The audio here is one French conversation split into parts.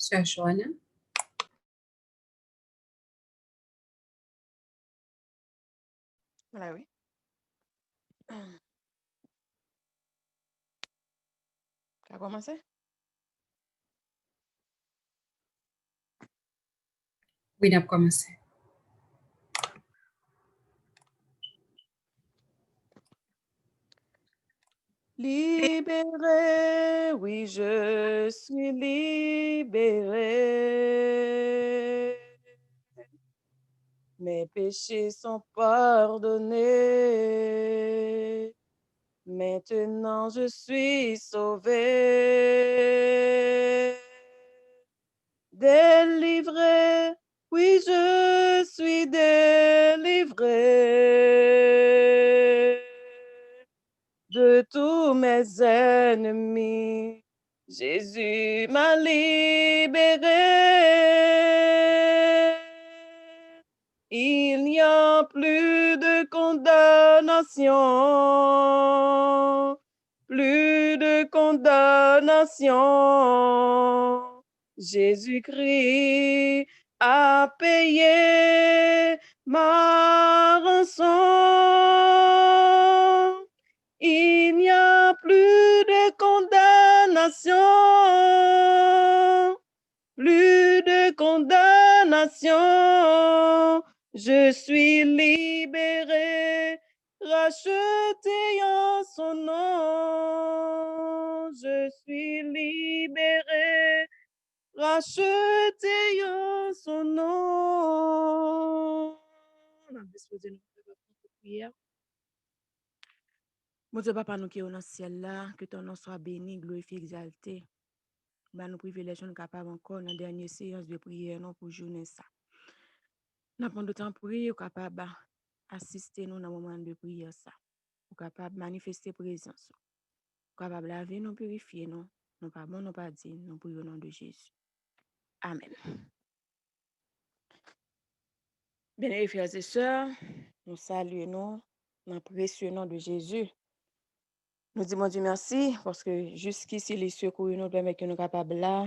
Sœur Joanna. Voilà, oui. Tu as commencé? Oui, on a commencé. Libéré, oui, je suis libéré. Mes péchés sont pardonnés. Maintenant, je suis sauvé. Délivré, oui, je suis délivré de tous mes ennemis. Jésus m'a libéré. Il n'y a plus de condamnation, plus de condamnation. Jésus-Christ a payé ma rançon. Il n'y a plus de condamnation, plus de condamnation. Je suis libéré, racheté en son nom. Je suis libéré, racheté en son nom. On a disposé notre prière. Mon Dieu, Papa, nous qui sommes dans le ciel là, que ton nom soit béni, glorifié, exalté. Nous privilèges, nous capables encore dans la dernière séance de prière non, pour journée ça. Nous avons de temps pour prier, capable assister nous dans le moment de prière ça. Nous capable manifester présence. Capable laver nous, purifier nous. Nous pas bon, nous pas dit, nous prions au nom de Jésus. Amen. Bien, frères et sœurs, nous saluons dans le précieux nom de Jésus. Nous disons Dieu merci parce que jusqu'ici, les secours nous permettent que nous sommes capables là,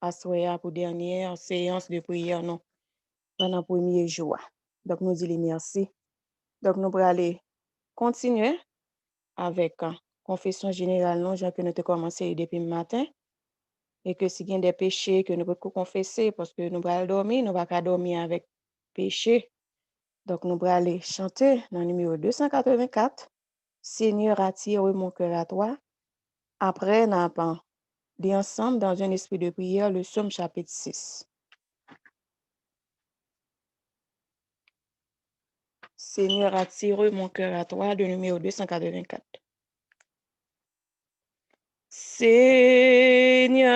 asseoir pour dernière séance de prière non, pendant le premier jour. Donc, nous disons merci. Donc, nous allons aller continuer avec confession générale, non, que nous avons commencé depuis le matin. Et que s'il y a des péchés que nous pouvons confesser, parce que nous allons dormir, nous ne pouvons pas dormir avec péché. Donc, nous allons aller chanter dans le numéro 284. Seigneur, attire mon cœur à toi. Après, nous allons lire ensemble dans un esprit de prière le psaume chapitre 6. Seigneur, attire mon cœur à toi, le numéro 284. Seigneur,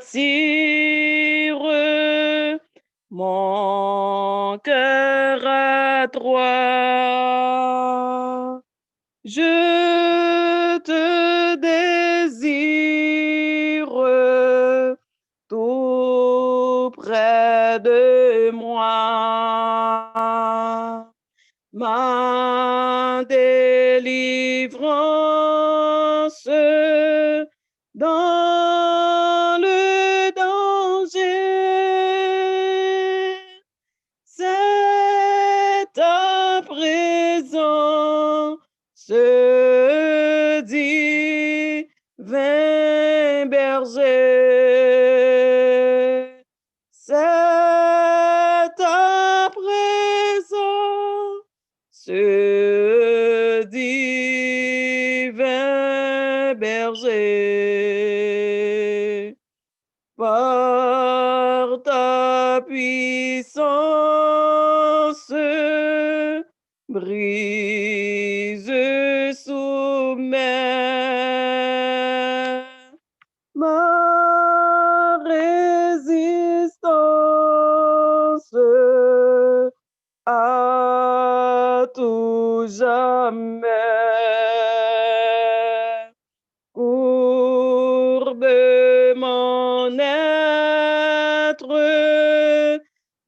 attire mon cœur à toi. Je te désire tout près de moi. Ma délivrance dans le danger. C'est à présent ce divin berger. C'est à présent ce divin berger. Par ta puissance, brise soumets ma résistance à tout jamais. Courbe mon être,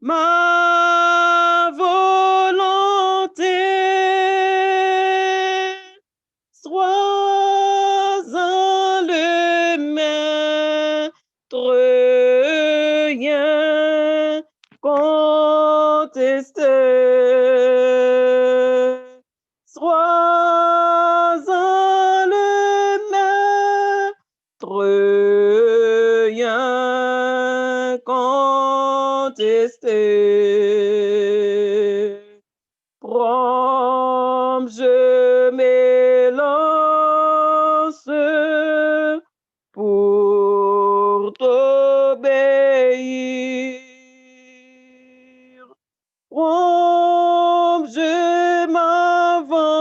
ma volonté, sois en le maître contester. Sois en le maître, rien contester. Prompt, je m'élance pour t'obéir. Prompt, je m'avance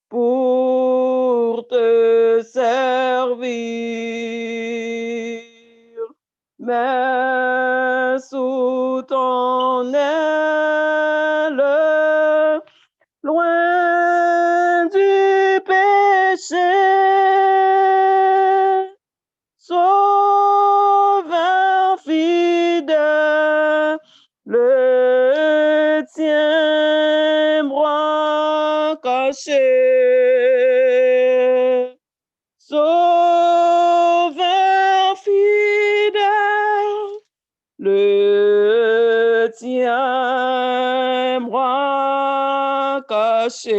pour te servir. Mais sous ton aile, loin du péché, Sauveur fidèle, le tien bras caché. Sauveur fidèle, le tien bras caché.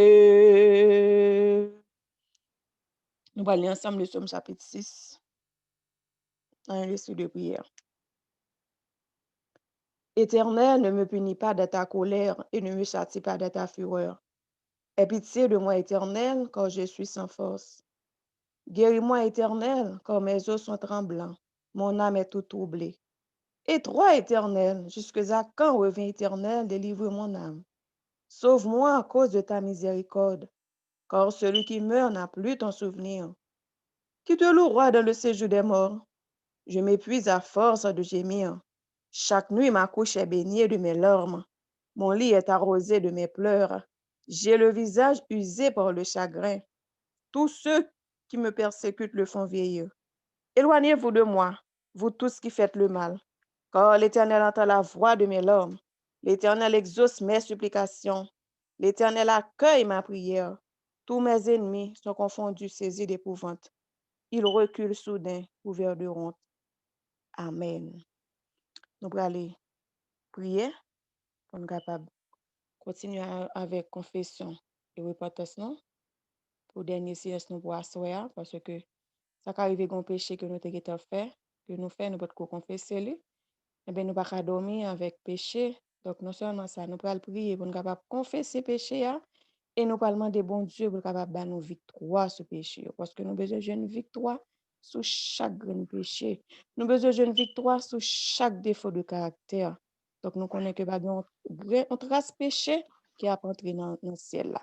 Nous allons lire ensemble le psaume chapitre 6, dans un récit de prière. Éternel, ne me punis pas de ta colère et ne me châtie pas de ta fureur. Aie pitié de moi, Éternel, car je suis sans force. Guéris-moi, Éternel, car mes os sont tremblants. Mon âme est toute troublée. Et toi, Éternel, jusqu'à quand revient Éternel, délivre mon âme. Sauve-moi à cause de ta miséricorde, car celui qui meurt n'a plus ton souvenir. Qui te louera dans le séjour des morts. Je m'épuise à force de gémir. Chaque nuit, ma couche est baignée de mes larmes. Mon lit est arrosé de mes pleurs. J'ai le visage usé par le chagrin. Tous ceux qui me persécutent le font vieillir. Éloignez-vous de moi, vous tous qui faites le mal, car l'Éternel entend la voix de mes larmes. L'Éternel exauce mes supplications. L'Éternel accueille ma prière. Tous mes ennemis sont confondus, saisis d'épouvante. Ils reculent soudain, couverts de honte. Amen. Nous allons aller prier pour nous capables continuer avec confession et repentance non pour dernier séance nous pour asseoir parce que ça arrive qu'on péché que nous avons fait que nous faisons nous pas confesser lui et bien nous pas dormir avec péché donc non seulement ça nous allons prier pour nous capables confesser péché et nous parlons de bon Dieu pour capable de nous victoire sur péché parce que nous besoin d'une victoire sur chaque grand péché. Nous besoin d'une victoire sur chaque défaut de caractère. Donc nous connaissons que on trace péché qui a entré dans le ciel là.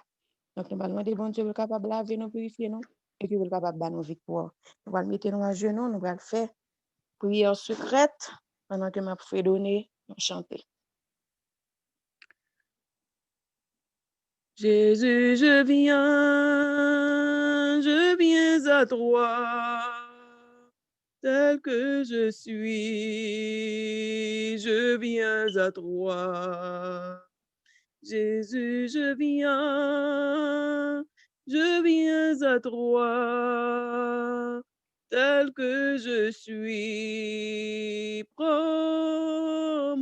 Donc nous parlons de bon Dieu pour capable de laver nous, purifier nous et qui est capable de nous victoire. Nous allons mettre nous à genoux, nous allons faire prière secrète pendant que m'a fait donner chanter. Jésus, je viens à toi, tel que je suis, je viens à toi. Jésus, je viens à toi, tel que je suis, prends-moi.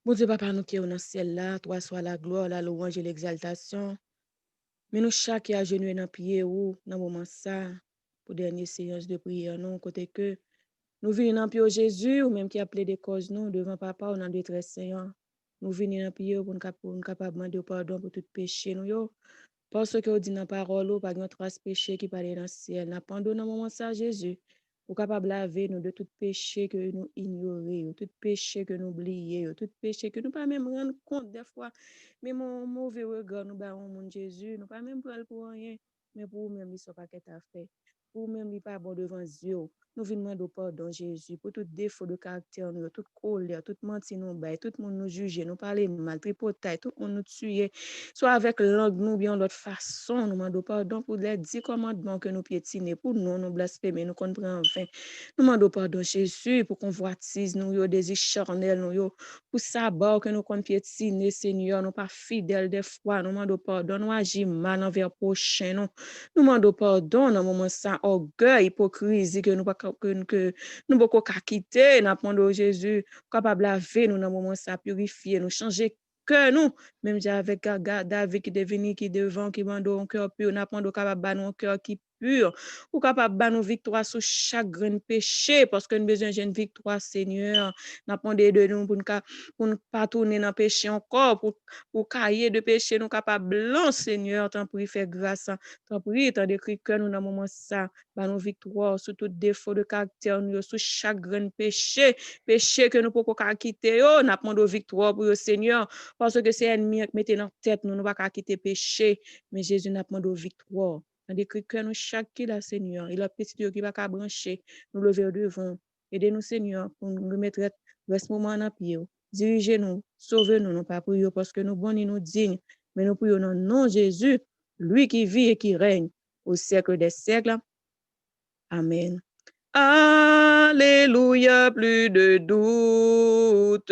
Mon Dieu, Papa, nous qui sommes dans le ciel là, toi soit la gloire, la louange et l'exaltation. Mais nous chaque à genoux dans pied ou dans moment ça pour dernière séance de prière non côté que nous venons dans pied Jésus ou même qui a appelé des causes nous devant papa ou dans détresse Seigneur. Nous venons dans pied pour nous capable demander pardon pour tout péché nous yo parce que dit dans parole ou pas une trace péché qui parle dans le ciel. N'a pardonné dans moment ça Jésus pour capable laver nous de tout péché que nous ignorons, tout péché que nous oublions, tout péché que nous pas même rendre compte des fois. Mais mon mauvais regard, nous baillons mon Jésus, nous pas même prendre pour rien, mais pour même, il ne sont pas qu'à fait. Pour même, il pas bon devant Dieu. Nous venons demander pardon, Jésus, pour tout défaut de caractère, nous, toute colère, toute menti, nous, tout le monde nous juger, nous parler mal, tripoter, tout le monde nous tuer, soit avec langue, nous, bien l'autre façon, nous demandons pardon pour les 10 commandements que nous piétinons, pour nous blasphémer, nous comprenons vain. Nous demandons pardon, Jésus, pour qu'on voitise, nous, yo, des charnels, nous, yo, pour savoir que nous comptons piétiner, Seigneur, nous pas fidèles des fois, nous demandons pardon, nous agissons mal envers prochain, nous demandons pardon dans le moment ça, orgueil, hypocrisie, que nous pas que nous beaucoup qu'à quitter, nous demandons Jésus, capable de laver nous dans le moment ça, purifier, nous changer que nous, même avec David qui est venu, qui devant, qui mande un cœur pur, nous demandons capable de un cœur qui pur, ou capable de nous victoire sur chaque grain de péché, parce que nous avons besoin d'une victoire, Seigneur. Nous demandons de nous pour ne pas tourner dans le péché encore, pour cahier de péché, nous capables blanc, Seigneur, tant pour y faire grâce. Tant prie, tant d'écrit que nous dans le moment ça, par nos victoires, sur tout défaut de caractère, nous, sur chaque grand péché, péché que nous ne pouvons pas quitter, nous demandons victoire pour le Seigneur, parce que c'est l'ennemi qui met dans la tête, nous ne pouvons pas quitter péché, mais Jésus nous demande victoire. Tant d'écrit que nous, chaque qui là, Seigneur, il a petit Dieu qui va brancher, nous lever devant. Aidez-nous, Seigneur, pour nous remettre ce moment dans pied. Dirigez-nous, sauvez-nous, non pas pour eux, parce que nous bons et nous dignes, mais nous prions dans le nom de Jésus, lui qui vit et qui règne au siècle des siècles. Amen. Alléluia, plus de doute.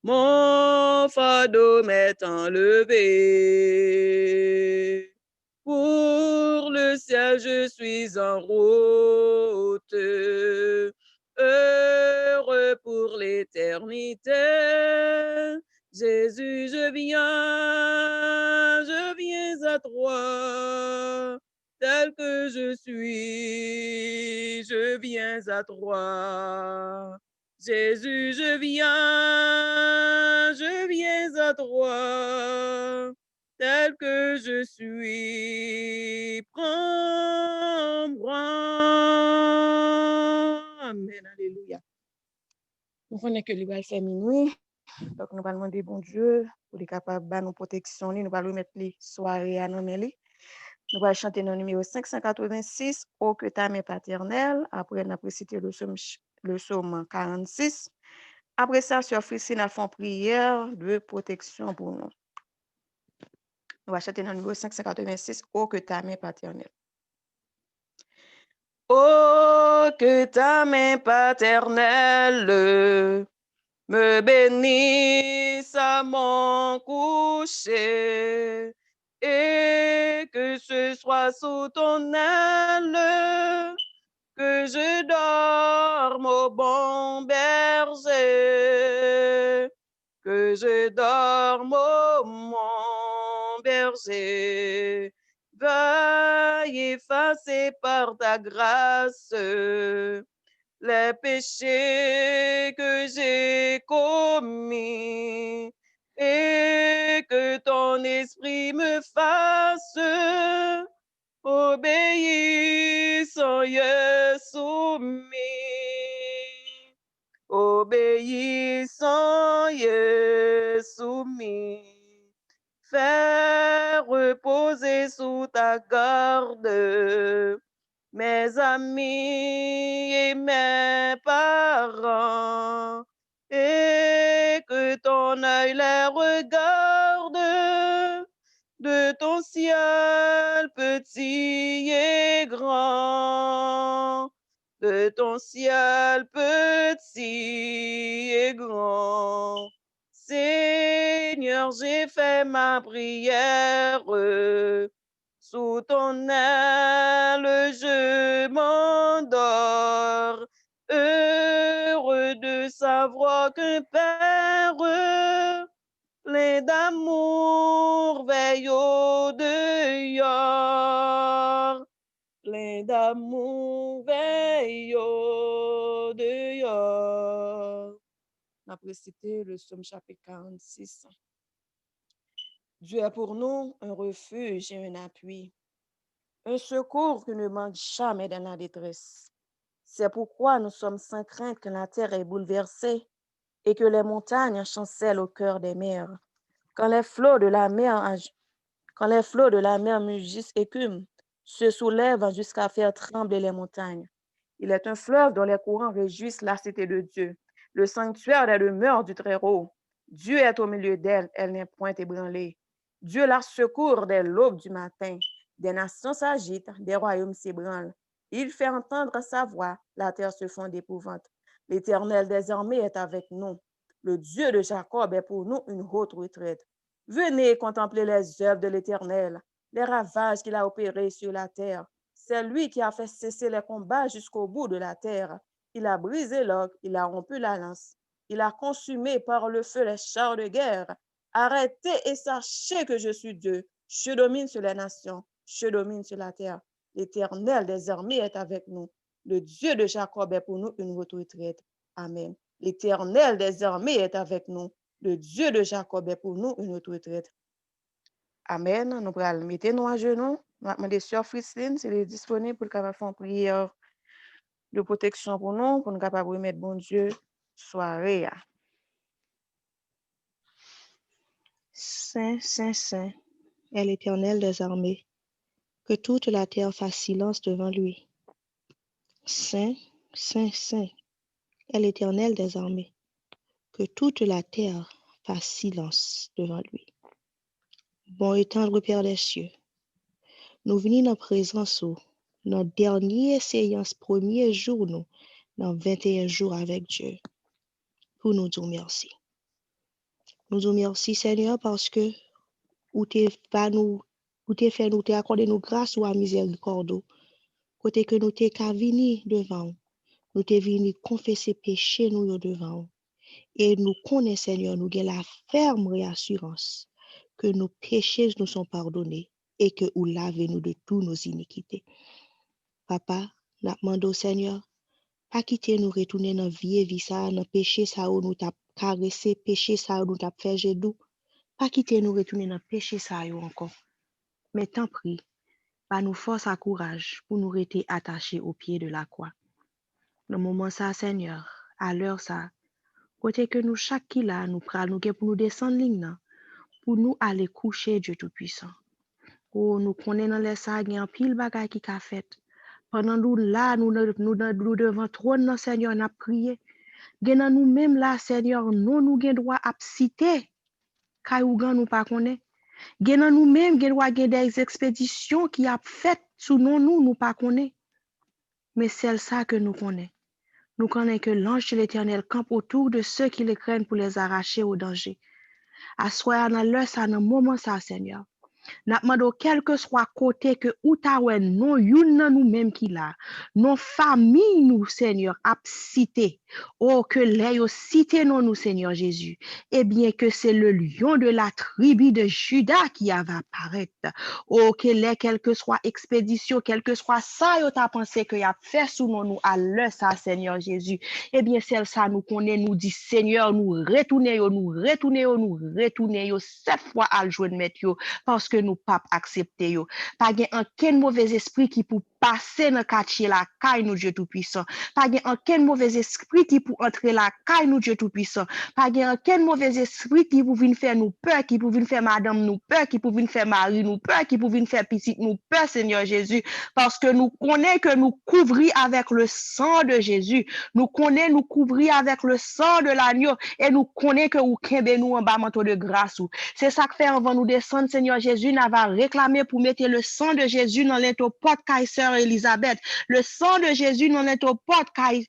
Mon fardeau m'est enlevé. Pour le ciel, je suis en route. Heureux pour l'éternité. Jésus, je viens à toi, tel que je suis, je viens à toi. Jésus, je viens à toi, tel que je suis. Prends-moi. Amen, alléluia. Nous connaissons que l'Ibrahim fait minuit. Donc, nous allons demander bon Dieu pour les capables de nous protection. Nous allons mettre les soirées à nous. Nous allons chanter le numéro 586, Ô que ta main paternelle. Après, nous allons citer le psaume 46. Après ça, Sœur Frissine a fait prière de protection pour nous. Nous allons chanter le numéro 586, Ô que ta main paternelle. Ô que ta main paternelle me bénisse à mon coucher, et que ce soit sous ton aile que je dorme au bon berger, que je dorme au bon berger. Veuille effacer par ta grâce les péchés que j'ai commis, et que ton esprit me fasse obéissant et soumis, obéissant et soumis. Faire reposer sous ta garde mes amis et mes parents, et que ton œil les regarde de ton ciel petit et grand, de ton ciel petit et grand. Seigneur, j'ai fait ma prière, sous ton aile je m'endors, heureux de savoir qu'un Père plein d'amour veille au dehors, plein d'amour veille au dehors. On a précité le psaume chapitre 46. Dieu est pour nous un refuge et un appui, un secours qui ne manque jamais dans la détresse. C'est pourquoi nous sommes sans crainte que la terre est bouleversée et que les montagnes chancellent au cœur des mers. Quand les flots de la mer mugissent, écument, se soulèvent jusqu'à faire trembler les montagnes. Il est un fleuve dont les courants réjouissent la cité de Dieu, le sanctuaire des demeures du Très-Haut. Dieu est au milieu d'elle, elle n'est point ébranlée. Dieu la secourt dès l'aube du matin. Des nations s'agitent, des royaumes s'ébranlent. Il fait entendre sa voix, la terre se fond d'épouvante. L'Éternel des armées est avec nous. Le Dieu de Jacob est pour nous une haute retraite. Venez contempler les œuvres de l'Éternel, les ravages qu'il a opérés sur la terre. C'est lui qui a fait cesser les combats jusqu'au bout de la terre. Il a brisé l'orgue, il a rompu la lance. Il a consumé par le feu les chars de guerre. Arrêtez et sachez que je suis Dieu. Je domine sur les nations, je domine sur la terre. L'Éternel des armées est avec nous. Le Dieu de Jacob est pour nous une retraite. Amen. L'Éternel des armées est avec nous. Le Dieu de Jacob est pour nous une retraite. Amen. Nous allons mettre nous à genoux. Nous allons demander Sœur Frislin s'il est disponible pour faire une prière de protection pour nous, pour nous capables de remettre bon Dieu soirée. Saint, Saint, Saint est l'Éternel des armées. Que toute la terre fasse silence devant lui. Saint, Saint, Saint est l'Éternel des armées. Que toute la terre fasse silence devant lui. Bon et tendre Père des cieux, nous venons en présence dans dernière séance, premier jour, nous, dans 21 jours avec Dieu, pour nous dire merci. Nous disons merci, Seigneur, parce que ou t'es fait nous t'es accordé nous grâce ou à miséricorde. Côté que nous t'es qu'à venir devant, nous t'es venu confesser péché nous devant. Et nous connaissons, Seigneur, nous avons la ferme réassurance que nos péchés nous sont pardonnés et que vous lavez nous de toutes nos iniquités. Papa, nous demandons au Seigneur, pas quitter nous retourner dans la vie ça, dans péché ça où nous t'a caressé, péché ça où nous t'a fait gedou. Pas quitter nous retourner dans péché ça encore. Mais tant pis, pas nous force à courage pour nous rester attachés au pied de la croix. Dans le moment ça, Seigneur, à l'heure ça, côté que nous chaque qui là, nous prenons pour nous descendre ligne pour nous aller coucher Dieu Tout-Puissant. Oh, nous connaissons dans les ça, il y a un pile bagay qui a fait. Pendant nous là, nous devant trône, Seigneur, nous prié. Gen nous même là, Seigneur, nous gen droit à citer. Kayougan nous pas connaît. Gen nous même gen droit des expéditions qui a fait sous nous pas connaît. Mais c'est ça que nous connaissons. Nous connaissons que l'ange de l'Éternel campe autour de ceux qui le craignent pour les arracher au danger. Assoyez dans l'heure ça, dans le moment ça, Seigneur. N'a demandé quel que soit côté que ou ta wè non youn nan nous même qui là non famille nous Seigneur a cité oh que les yo cité non nous Seigneur Jésus eh bien que c'est le lion de la tribu de Juda qui va apparaître oh que les quel que soit expédition quel que soit ça yo t'a pensé que y a fait sous nous à l'heure ça Seigneur Jésus eh bien celle ça nous connaît nous dit Seigneur nous retourner yo 7 fois à le joindre mettre yo parce que nous pas accepter yo pas gen aucun mauvais esprit qui pour passer dans quartier la caille nous Dieu tout puissant pas gen aucun mauvais esprit qui pour entrer la caille nous Dieu tout puissant pas gen aucun mauvais esprit qui pour venir faire nous peur qui pour venir faire madame nous peur qui pour venir faire mari nous peur qui pour venir faire petite nous peur Seigneur Jésus parce que nous connaissons que nous couvrir avec le sang de Jésus nous connaissons nous couvrir avec le sang de l'agneau et nous connaissons que vous kembe nous en bas manteau de grâce c'est ça que fait avant nous descendre Seigneur Jésus n'a va réclamer pour mettre le sang de Jésus dans l'intopot Kaiser Elisabeth le sang de Jésus dans l'intopot Kaiser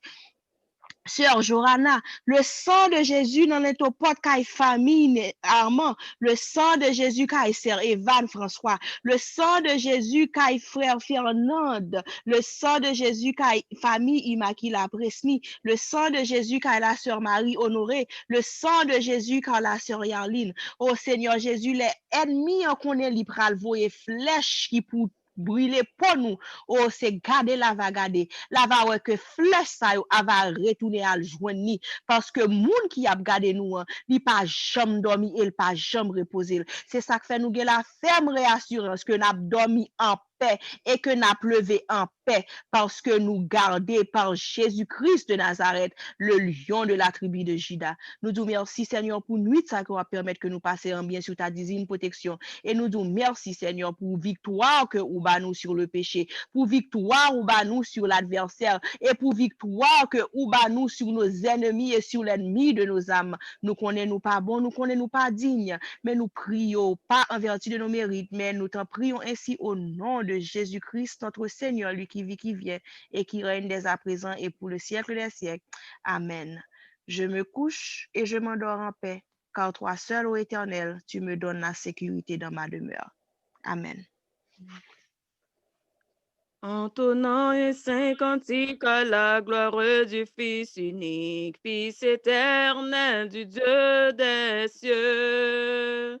Sœur Johanna, le sang de Jésus dans l'intopot Kai famille Armand, le sang de Jésus Kai Sœur Evan François, le sang de Jésus Kai frère Fernand, le sang de Jésus Kai famille Immaculée Presny, le sang de Jésus Kai la sœur Marie Honorée, le sang de Jésus Kai la sœur Yarline. Oh Seigneur Jésus, les ennemis en connaît li pral voyer flèche qui pour brûler pour nous. Oh, c'est garder la va garder. La va ouais que flèche ça va retourner à le joindre parce que moun qui a gardé nous, il pas jamais dormi et il pas jamais reposé. C'est ça que fait nous la ferme réassurance que n'a dormi en paix et que n'a levé en paix parce que nous gardés par Jésus-Christ de Nazareth, le lion de la tribu de Juda. Nous disons merci, Seigneur, pour nuit, ça qui va permettre que nous passions bien sur ta divine protection. Et nous disons merci, Seigneur, pour victoire que ou nous sur le péché, pour victoire ou nous sur l'adversaire, et pour victoire que ou nous sur nos ennemis et sur l'ennemi de nos âmes. Nous connaissons pas bon, nous connaissons pas dignes, mais nous prions pas en vertu de nos mérites, mais nous t'en prions ainsi au nom de Jésus-Christ, notre Seigneur, lui qui vit, qui vient et qui règne dès à présent et pour le siècle des siècles. Amen. Je me couche et je m'endors en paix, car toi seul, ô Éternel, tu me donnes la sécurité dans ma demeure. Amen. Entonnant un saint cantique à la gloire du Fils unique, Fils éternel du Dieu des cieux.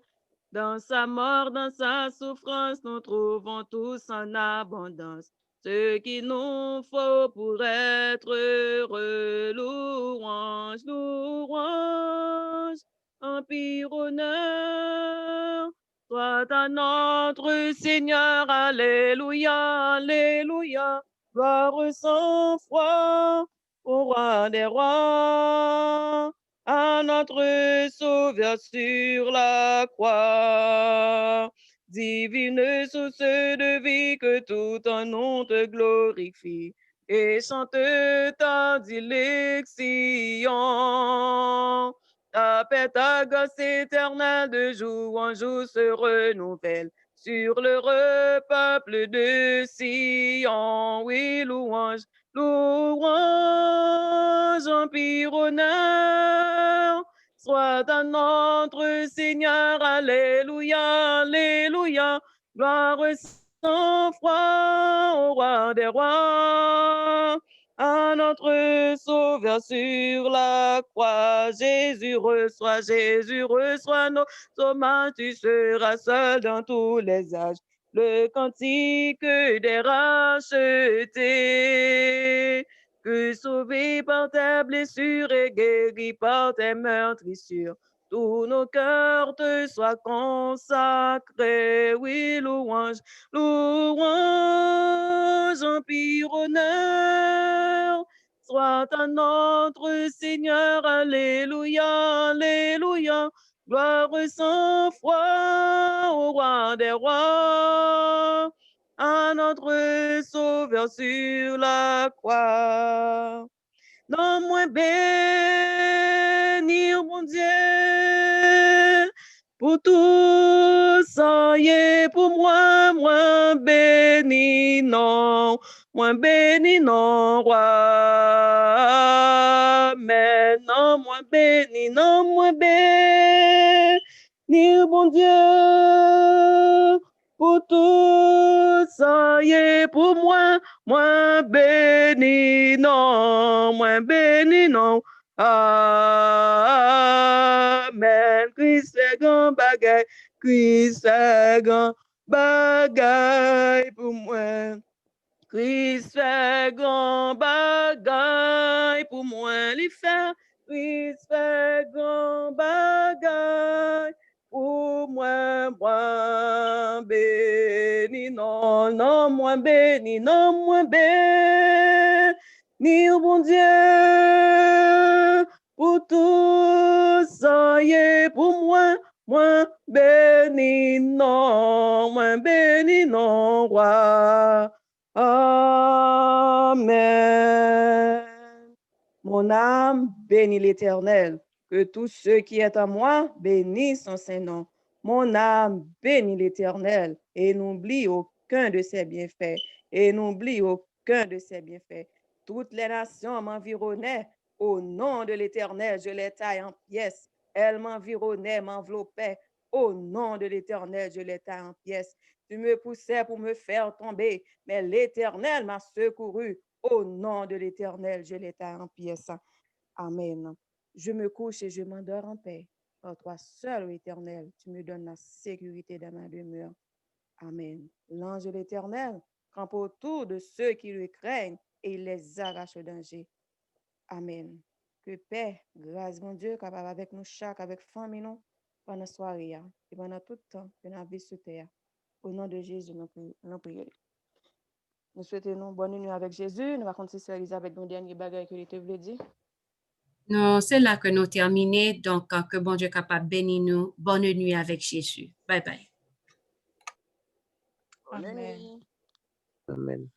Dans sa mort, dans sa souffrance, nous trouvons tous en abondance ce qu'il nous faut pour être heureux. Louange, louange, empire, honneur, soit à notre Seigneur. Alléluia, alléluia, gloire sans foi au roi des rois, à notre Sauveur sur la croix. Divine source de vie, que tout en nous te glorifie et chante ta dilection. Ta paix, ta grâce éternelle de jour en jour se renouvelle sur le peuple de Sion. Oui, louange, louange, empire, honneur, soit à notre Seigneur. Alléluia, alléluia, gloire sans foi au roi des rois, à notre Sauveur sur la croix. Jésus reçois nos hommages, tu seras seul dans tous les âges. Le cantique des rachetés, que sauvé par tes blessures et guéri par tes meurtrissures, tous nos cœurs te soient consacrés. Oui, louange, louange, empire, honneur, soit à notre Seigneur. Alléluia, alléluia, gloire sans foi au roi des rois, à notre Sauveur sur la croix. Non, moi bénir mon Dieu pour tout ça y est pour moi, moi béni non, roi. Mais non, moi béni mon Dieu pour tout ça y est pour moi, moi béni non, Amen. Christ fait grand bagay, Christ fait grand bagay pour moi. Christ fait grand bagay pour moi, li fait. Christ fait grand bagay pour moi, moi béni non, non, moi béni, non, moi béni, bon Dieu, pour tout ça y est pour moi, moi béni non, roi. Amen. Mon âme bénit l'Éternel, que tout ce qui est en moi bénisse son Saint-Nom. Mon âme bénit l'Éternel et n'oublie aucun de ses bienfaits, Toutes les nations m'environnaient. Au nom de l'Éternel, je les taille en pièces. Elles m'environnaient, m'enveloppaient. Au nom de l'Éternel, je les taille en pièces. Tu me poussais pour me faire tomber, mais l'Éternel m'a secouru. Au nom de l'Éternel, je les taille en pièces. Amen. Je me couche et je m'endors en paix. Par toi seul, ô Éternel, tu me donnes la sécurité dans ma demeure. Amen. L'ange de l'Éternel campe autour de ceux qui le craignent et il les arrache au danger. Amen. Que paix, grâce, mon Dieu, capable avec nous chaque, avec famille, nous, pendant la soirée et pendant tout le temps que nous avons sur terre. Au nom de Jésus, nous prions. Nous souhaitons bonne nuit avec Jésus. Nous racontons Sœur Elisabeth mon dernier bagage que tu voulais dire. Non, c'est là que nous terminons. Donc, que bon Dieu capable bénir nous. Bonne nuit avec Jésus. Bye bye. Bonne Amen. nuit. Amen.